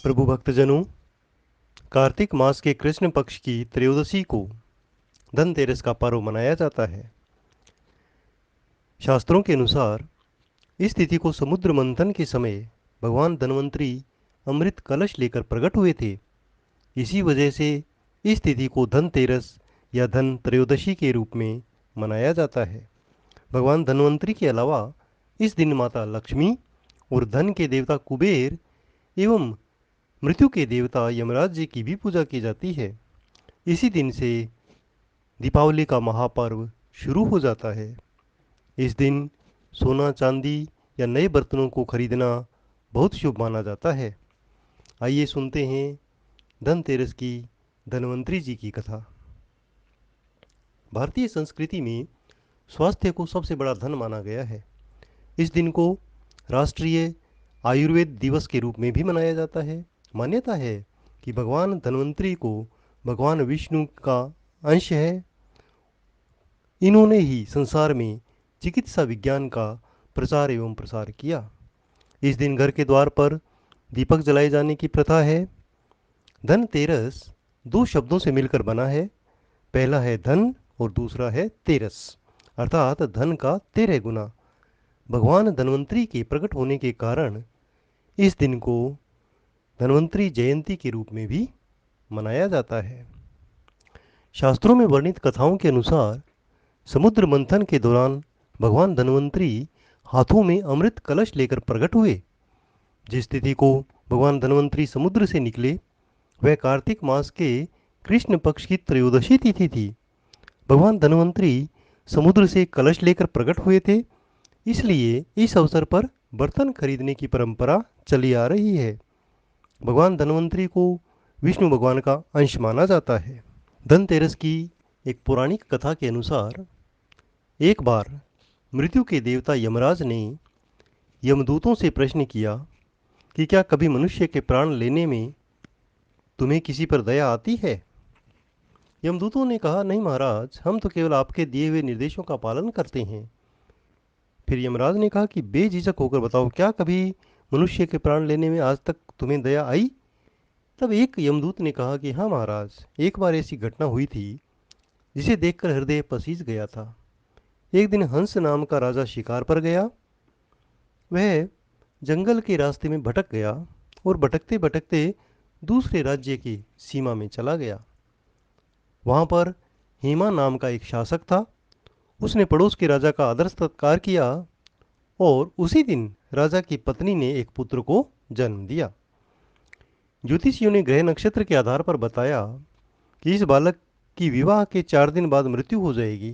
प्रभु भक्तजनों, कार्तिक मास के कृष्ण पक्ष की त्रयोदशी को धनतेरस का पर्व मनाया जाता है। शास्त्रों के अनुसार इस तिथि को समुद्र मंथन के समय भगवान धन्वंतरी अमृत कलश लेकर प्रकट हुए थे। इसी वजह से इस तिथि को धनतेरस या धन त्रयोदशी के रूप में मनाया जाता है। भगवान धन्वंतरी के अलावा इस दिन माता लक्ष्मी और धन के देवता कुबेर एवं मृत्यु के देवता यमराज जी की भी पूजा की जाती है। इसी दिन से दीपावली का महापर्व शुरू हो जाता है। इस दिन सोना चांदी या नए बर्तनों को खरीदना बहुत शुभ माना जाता है। आइए सुनते हैं धनतेरस की धन्वंतरी जी की कथा। भारतीय संस्कृति में स्वास्थ्य को सबसे बड़ा धन माना गया है। इस दिन को राष्ट्रीय आयुर्वेद दिवस के रूप में भी मनाया जाता है। मान्यता है कि भगवान धन्वंतरी को भगवान विष्णु का अंश है। इन्होंने ही संसार में चिकित्सा विज्ञान का प्रचार एवं प्रसार किया। इस दिन घर के द्वार पर दीपक जलाए जाने की प्रथा है। धनतेरस दो शब्दों से मिलकर बना है। पहला है धन और दूसरा है तेरस, अर्थात धन का 13 गुना। भगवान धन्वंतरी के प्रकट होने के कारण इस दिन को धन्वंतरी जयंती के रूप में भी मनाया जाता है। शास्त्रों में वर्णित कथाओं के अनुसार समुद्र मंथन के दौरान भगवान धन्वंतरी हाथों में अमृत कलश लेकर प्रकट हुए। जिस तिथि को भगवान धन्वंतरी समुद्र से निकले वह कार्तिक मास के कृष्ण पक्ष की त्रयोदशी तिथि थी। भगवान धन्वंतरी समुद्र से कलश लेकर प्रकट हुए थे, इसलिए इस अवसर पर बर्तन खरीदने की परंपरा चली आ रही है। भगवान धन्वंतरी को विष्णु भगवान का अंश माना जाता है। धनतेरस की एक पौराणिक कथा के अनुसार एक बार मृत्यु के देवता यमराज ने यमदूतों से प्रश्न किया कि क्या कभी मनुष्य के प्राण लेने में तुम्हें किसी पर दया आती है। यमदूतों ने कहा, नहीं महाराज, हम तो केवल आपके दिए हुए निर्देशों का पालन करते हैं। फिर यमराज ने कहा कि बेझिझक होकर बताओ, क्या कभी मनुष्य के प्राण लेने में आज तक तुम्हें दया आई। तब एक यमदूत ने कहा कि हाँ महाराज, एक बार ऐसी घटना हुई थी जिसे देखकर हृदय पसीज गया था। एक दिन हंस नाम का राजा शिकार पर गया। वह जंगल के रास्ते में भटक गया और भटकते भटकते दूसरे राज्य की सीमा में चला गया। वहां पर हेमा नाम का एक शासक था। उसने पड़ोस के राजा का आदर सत्कार किया और उसी दिन राजा की पत्नी ने एक पुत्र को जन्म दिया। ज्योतिषियों ने ग्रह नक्षत्र के आधार पर बताया कि इस बालक की विवाह के 4 दिन बाद मृत्यु हो जाएगी।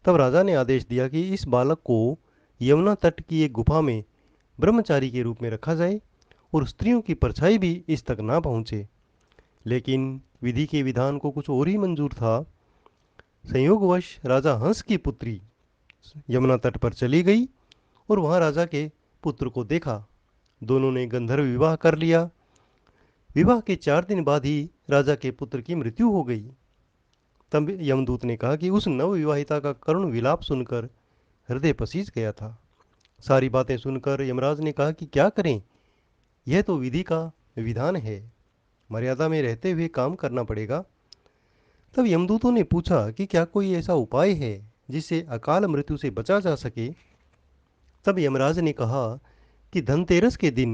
तब राजा ने आदेश दिया कि इस बालक को यमुना तट की एक गुफा में ब्रह्मचारी के रूप में रखा जाए और स्त्रियों की परछाई भी इस तक ना पहुंचे। लेकिन विधि के विधान को कुछ और ही मंजूर था। संयोगवश राजा हंस की पुत्री यमुना तट पर चली गई और वहां राजा के पुत्र को देखा। दोनों ने गंधर्व विवाह कर लिया। विवाह के 4 दिन बाद ही राजा के पुत्र की मृत्यु हो गई। तब यमदूत ने कहा कि उस नवविवाहिता का करुण विलाप सुनकर हृदय पसीज गया था। सारी बातें सुनकर यमराज ने कहा कि क्या करें, यह तो विधि का विधान है, मर्यादा में रहते हुए काम करना पड़ेगा। तब यमदूतों ने पूछा कि क्या कोई ऐसा उपाय है जिससे अकाल मृत्यु से बचा जा सके। तब यमराज ने कहा कि धनतेरस के दिन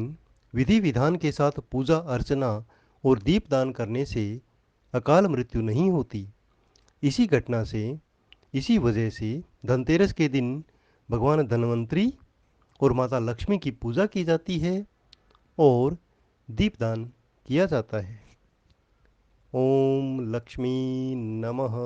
विधि विधान के साथ पूजा अर्चना और दीपदान करने से अकाल मृत्यु नहीं होती। इसी घटना से, इसी वजह से धनतेरस के दिन भगवान धन्वंतरी और माता लक्ष्मी की पूजा की जाती है और दीपदान किया जाता है। ओम लक्ष्मी नमः।